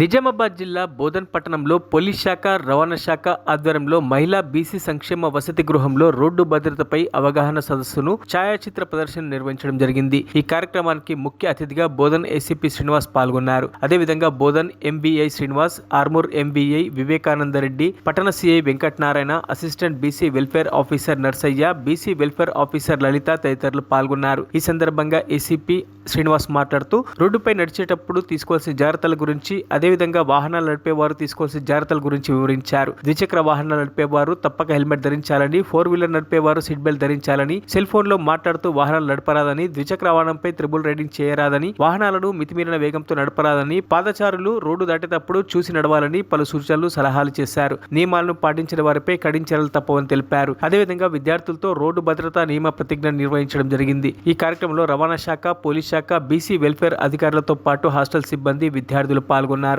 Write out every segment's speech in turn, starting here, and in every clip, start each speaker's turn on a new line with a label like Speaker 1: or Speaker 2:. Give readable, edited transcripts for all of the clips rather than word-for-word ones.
Speaker 1: నిజామాబాద్ జిల్లా బోధన్ పట్టణంలో పోలీస్ శాఖ, రవాణా శాఖ ఆధ్వర్యంలో మహిళా బీసీ సంక్షేమ వసతి గృహంలో రోడ్డు భద్రతపై అవగాహన సదస్సును ఛాయాచిత్ర ప్రదర్శన నిర్వహించడం జరిగింది. ఈ కార్యక్రమానికి ముఖ్య అతిథిగా బోధన్ ఏసీపీ శ్రీనివాస్ పాల్గొన్నారు. అదేవిధంగా బోధన్ ఎంవీఐ శ్రీనివాస్, ఆర్మూర్ ఎంవీఐ వివేకానందరెడ్డి, పట్టణ CI Venkatanarayana, assistant BC welfare officer Narsaiah, BC welfare officer Lalitha తదితరులు పాల్గొన్నారు. ఈ సందర్భంగా ఏసీపీ శ్రీనివాస్ మాట్లాడుతూ రోడ్డుపై నడిచేటప్పుడు తీసుకోవాల్సిన జాగ్రత్తల గురించి, అదేవిధంగా వాహనాలు నడిపేవారు తీసుకోవాల్సిన జాగ్రత్తల గురించి వివరించారు. ద్విచక్ర వాహనాలు నడిపేవారు తప్పక హెల్మెట్ ధరించాలని, 4-వీలర్ నడిపేవారు సీట్ బెల్ట్ ధరించాలని, సెల్ ఫోన్ లో మాట్లాడుతూ వాహనాలు నడపరాదని, ద్విచక్ర వాహనంపై త్రిబుల్ రైడింగ్ చేయరాదని, వాహనాలను మితిమీరిన వేగంతో నడపరాదని, పాదచారులు రోడ్డు దాటేటప్పుడు చూసి నడవాలని పలు సూచనలు, సలహాలు చేశారు. నియమాలను పాటించిన వారిపై కఠిన చర్యలు తప్పవని తెలిపారు. అదేవిధంగా విద్యార్థులతో రోడ్డు భద్రతా నియమ ప్రతిజ్ఞ నిర్వహించడం జరిగింది. ఈ కార్యక్రమంలో రవాణా శాఖ, పోలీస్ శాఖ, బీసీ వెల్ఫేర్ అధికారులతో పాటు హాస్టల్ సిబ్బంది, విద్యార్థులు పాల్గొన్నారు.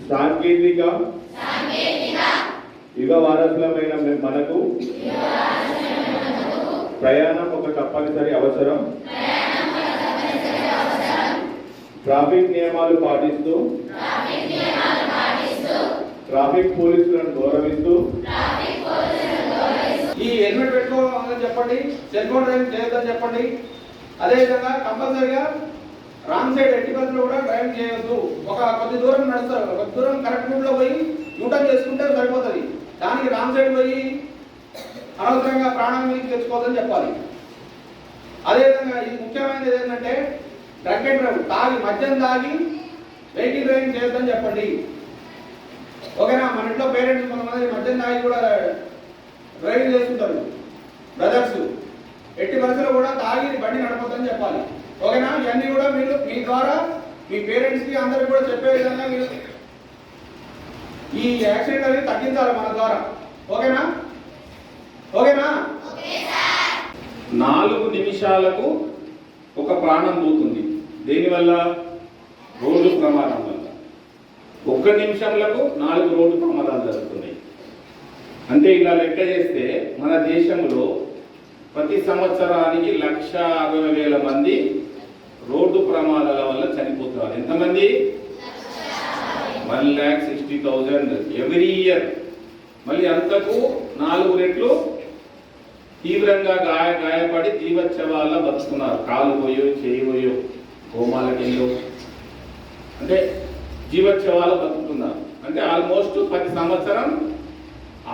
Speaker 2: సాంకేతిక యుగ వారసులమైన మనకు ప్రయాణం ఒక తప్పనిసరి అవసరం. ట్రాఫిక్ నియమాలు పాటిస్తూ ట్రాఫిక్ పోలీసులను గౌరవిస్తూ
Speaker 3: ఈ హెల్మెట్ పెట్టుకోవాలని చెప్పండి, సెల్ ఫోన్ డ్రైవింగ్ చేయొద్దని చెప్పండి. అదేవిధంగా కంపల్సరిగా రాంగ్ సైడ్ ఎట్టి బస్సులో కూడా డ్రైవింగ్ చేయొద్దు. కొద్ది దూరం నడుస్తారు, కొద్ది దూరం కరెక్ట్ రూట్లో పోయి యూటర్న్ చేసుకుంటే సరిపోతుంది. దానికి రాంగ్ సైడ్ పోయి అనవసరంగా ప్రాణం మీదకి తెచ్చుకోవద్దని చెప్పాలి. అదేవిధంగా ఇది ముఖ్యమైనది ఏంటంటే డ్రంక్ అండ్ డ్రైవ్, మద్యం తాగి వెహికల్ డ్రైవింగ్ చేయొద్దని చెప్పండి. ఓకేనా? మన ఇంట్లో పేరెంట్స్ కొంతమంది మద్యం తాగి కూడా డ్రైవింగ్ చేస్తుంటారు. బ్రదర్స్ ఎట్టి బస్సులో కూడా తాగి బండి నడపొద్దని చెప్పాలి. ఓకేనా? ఇవన్నీ కూడా మీరు మీ ద్వారా మీ పేరెంట్స్కి అందరికి కూడా చెప్పే విధంగా మీరు ఈ యాక్సిడెంట్ అనేది తగ్గించాలి మన ద్వారా. ఓకేనా?
Speaker 2: 4 నిమిషాలకు ఒక ప్రాణం పోతుంది. దేనివల్ల? రోడ్డు ప్రమాదం వల్ల. 1 నిమిషంలకు 4 రోడ్డు ప్రమాదాలు జరుగుతున్నాయి. అంటే ఇలా లెక్క చేస్తే మన దేశంలో ప్రతి సంవత్సరానికి 1,60,000 మంది రోడ్డు ప్రమాదాల వల్ల చనిపోతున్నారు. ఎంతమంది? 1,60,000 ఎవ్రీ ఇయర్. మళ్ళీ అంతకు 4 రెట్లు తీవ్రంగా గాయపడి జీవోత్సవాల బతుకున్నారు. కాలు పోయో, చేయి పోయో, హోమాలకెళ్ళో, అంటే జీవోత్సవాలు బతుకుతున్నారు. అంటే ఆల్మోస్ట్ ప్రతి సంవత్సరం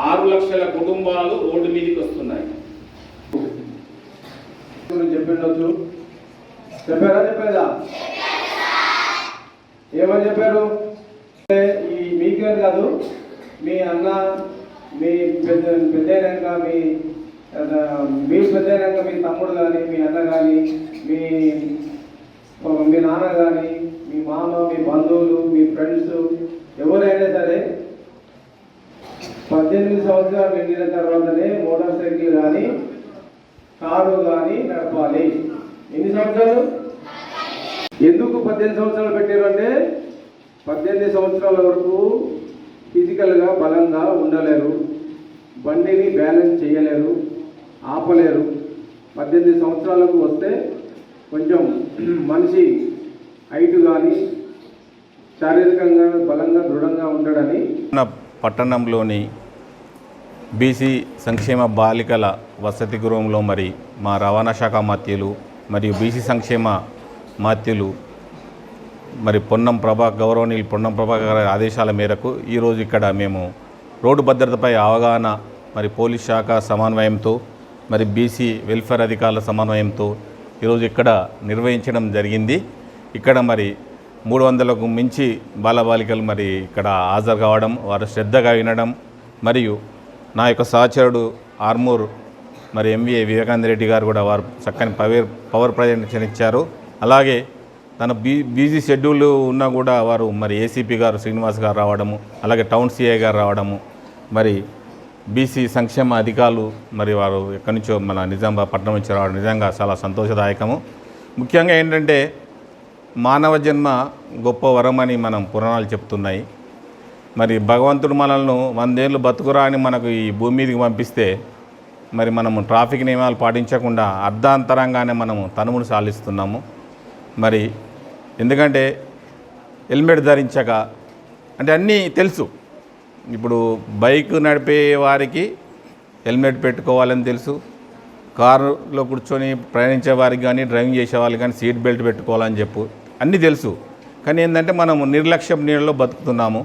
Speaker 2: 6 లక్షల కుటుంబాలు రోడ్డు మీదకి వస్తున్నాయి.
Speaker 3: చెప్పిండొచ్చు. చెప్పలేదా? ఏమని చెప్పారు? ఈ మీకే కాదు, మీ అన్న, మీ పెద్దయినాక మీ పెద్దయినాక మీ తమ్ముడు కానీ, మీ అన్న కానీ, మీ నాన్న కానీ, మీ మామ, మీ బంధువులు, మీ ఫ్రెండ్స్ ఎవరైనా సరే 18 సంవత్సరాలు నిండిన తర్వాతనే మోటార్ సైకిల్ కానీ, కారు కానీ నడపాలి. ఎన్ని సంవత్సరాలు? ఎందుకు 18 సంవత్సరాలు పెట్టారు అంటే 18 సంవత్సరాల వరకు ఫిజికల్గా బలంగా ఉండలేరు, బండిని బ్యాలెన్స్ చేయలేరు, ఆపలేరు. 18 సంవత్సరాలకు వస్తే కొంచెం మనిషి హైట్ కానీ శారీరకంగా బలంగా దృఢంగా ఉంటాడని
Speaker 4: పట్టణంలోని బీసీ సంక్షేమ బాలికల వసతి గృహంలో మరి మా రవాణా శాఖ మాత్యులు మరియు బీసీ సంక్షేమ మాత్యులు మరి గౌరవనీయులు పొన్నం ప్రభాకర్ ఆదేశాల మేరకు ఈరోజు ఇక్కడ మేము రోడ్డు భద్రతపై అవగాహన మరి పోలీస్ శాఖ సమన్వయంతో మరి బీసీ వెల్ఫేర్ అధికారుల సమన్వయంతో ఈరోజు ఇక్కడ నిర్వహించడం జరిగింది. ఇక్కడ మరి 300కు మించి బాలబాలికలు మరి ఇక్కడ హాజరు కావడం, వారు శ్రద్ధగా వినడం, మరియు నా యొక్క సహచరుడు ఆర్మూర్ మరి ఎంవీఏ వివేకానందరెడ్డి గారు కూడా వారు చక్కని పవర్ ప్రజెంటేషన్ ఇచ్చారు. అలాగే తన బిజీ షెడ్యూల్ ఉన్నా కూడా వారు మరి ఏసీపీ గారు శ్రీనివాస్ గారు రావడము, అలాగే టౌన్ సిఐ గారు రావడము, మరి బీసీ సంక్షేమ అధికారులు మరి వారు ఎక్కడి నుంచో మన నిజామాబాద్ పట్టణం నుంచి రావడం నిజంగా చాలా సంతోషదాయకము. ముఖ్యంగా ఏంటంటే మానవ జన్మ గొప్ప వరం అని మనం పురాణాలు చెప్తున్నాయి. మరి భగవంతుడు మనల్ని 100 ఏళ్ళు బతుకురా అని మనకు ఈ భూమి మీదకి పంపిస్తే మరి మనము ట్రాఫిక్ నియమాలు పాటించకుండా అర్ధాంతరంగానే మనము తనుమును సాలిస్తున్నాము. మరి ఎందుకంటే హెల్మెట్ ధరించక, అంటే అన్నీ తెలుసు. ఇప్పుడు బైక్ నడిపే వారికి హెల్మెట్ పెట్టుకోవాలని తెలుసు, కారులో కూర్చొని ప్రయాణించే వారికి కానీ డ్రైవింగ్ చేసే వాళ్ళకి కానీ సీట్ బెల్ట్ పెట్టుకోవాలని చెప్పు అన్నీ తెలుసు. కానీ ఏంటంటే మనం నిర్లక్ష్యం నీళ్ళలో బతుకుతున్నాము.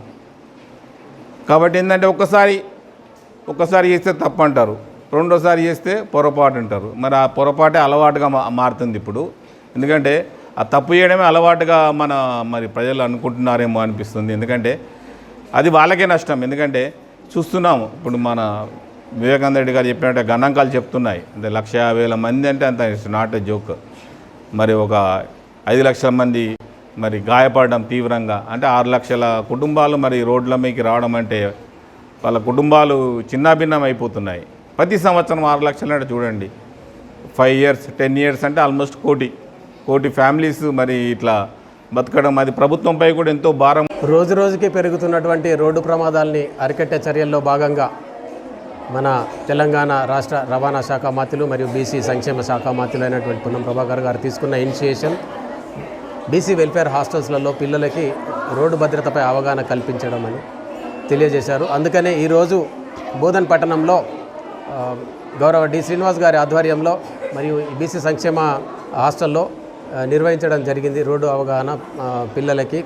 Speaker 4: కాబట్టి ఏంటంటే ఒక్కసారి చేస్తే తప్పు అంటారు, రెండోసారి చేస్తే పొరపాటు అంటారు. మరి ఆ పొరపాటే అలవాటుగా మారుతుంది ఇప్పుడు. ఎందుకంటే ఆ తప్పు చేయడమే అలవాటుగా మరి ప్రజలు అనుకుంటున్నారేమో అనిపిస్తుంది. ఎందుకంటే అది వాళ్ళకే నష్టం. ఎందుకంటే చూస్తున్నాము ఇప్పుడు మన వివేకానంద రెడ్డి గారు చెప్పినట్టు గణాంకాలు చెప్తున్నాయి. అంటే 150,000 మంది అంటే అంత ఇట్స్ నాట్ ఎ జోక్. మరి ఒక 5 లక్షల మంది మరి గాయపడడం తీవ్రంగా, అంటే 6 లక్షల కుటుంబాలు మరి రోడ్ల మీదకి రావడం అంటే వాళ్ళ కుటుంబాలు చిన్నాభిన్నం అయిపోతున్నాయి. ప్రతి సంవత్సరం 6 లక్షలు అంటే చూడండి, 5 years 10 years అంటే ఆల్మోస్ట్ కోటి ఫ్యామిలీస్ మరి ఇట్లా బతకడం, అది ప్రభుత్వంపై కూడా ఎంతో భారం.
Speaker 5: రోజు రోజుకి పెరుగుతున్నటువంటి రోడ్డు ప్రమాదాలని అరికట్టే చర్యల్లో భాగంగా మన తెలంగాణ రాష్ట్ర రవాణా శాఖ మంత్రులు మరియు బీసీ సంక్షేమ శాఖ మంత్రులు అయినటువంటి పొన్నం ప్రభాకర్ గారు తీసుకున్న ఇనిషియేషన్ బీసీ వెల్ఫేర్ హాస్టల్స్లలో పిల్లలకి రోడ్డు భద్రతపై అవగాహన కల్పించడం అని తెలియజేశారు. అందుకనే ఈరోజు బోధన్ పట్టణంలో గౌరవ డి శ్రీనివాస్ గారి ఆధ్వర్యంలో మరియు బీసీ సంక్షేమ హాస్టల్లో నిర్వహించడం జరిగింది రోడ్డు అవగాహన పిల్లలకి.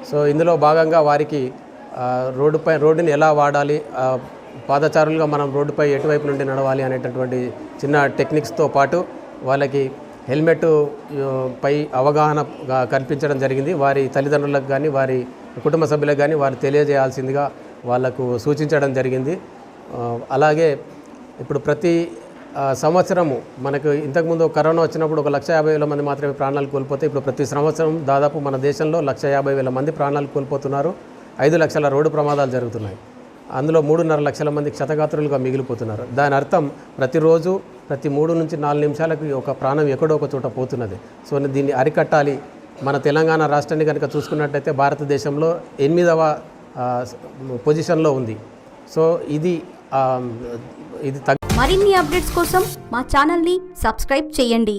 Speaker 5: సో ఇందులో భాగంగా వారికి రోడ్డుని ఎలా వాడాలి, పాదచారులుగా మనం రోడ్డుపై ఎటువైపు నుండి నడవాలి అనేటటువంటి చిన్న టెక్నిక్స్తో పాటు వాళ్ళకి హెల్మెట్ పై అవగాహన కల్పించడం జరిగింది. వారి తల్లిదండ్రులకు కానీ వారి కుటుంబ సభ్యులకు కానీ వారు తెలియజేయాల్సిందిగా వాళ్లకు సూచించడం జరిగింది. అలాగే ఇప్పుడు ప్రతి సంవత్సరము మనకు ఇంతకుముందు కరోనా వచ్చినప్పుడు 150,000 మంది మాత్రమే ప్రాణాలు కోల్పోతే ఇప్పుడు ప్రతి సంవత్సరం దాదాపు మన దేశంలో 150,000 మంది ప్రాణాలు కోల్పోతున్నారు. 5 లక్షల రోడ్డు ప్రమాదాలు జరుగుతున్నాయి. అందులో 3.5 లక్షల మంది క్షతగాత్రులుగా మిగిలిపోతున్నారు. దాని అర్థం ప్రతిరోజు ప్రతి 3 నుంచి 4 నిమిషాలకు ఒక ప్రాణం ఎక్కడో ఒక చోట పోతున్నది. సో దీన్ని అరికట్టాలి. మన తెలంగాణ రాష్ట్రాన్ని కనుక చూసుకున్నట్టయితే భారతదేశంలో 8వ పొజిషన్లో ఉంది. సో ఇది
Speaker 6: మరిన్ని అప్డేట్స్ కోసం మా ఛానల్ని సబ్స్క్రైబ్ చేయండి.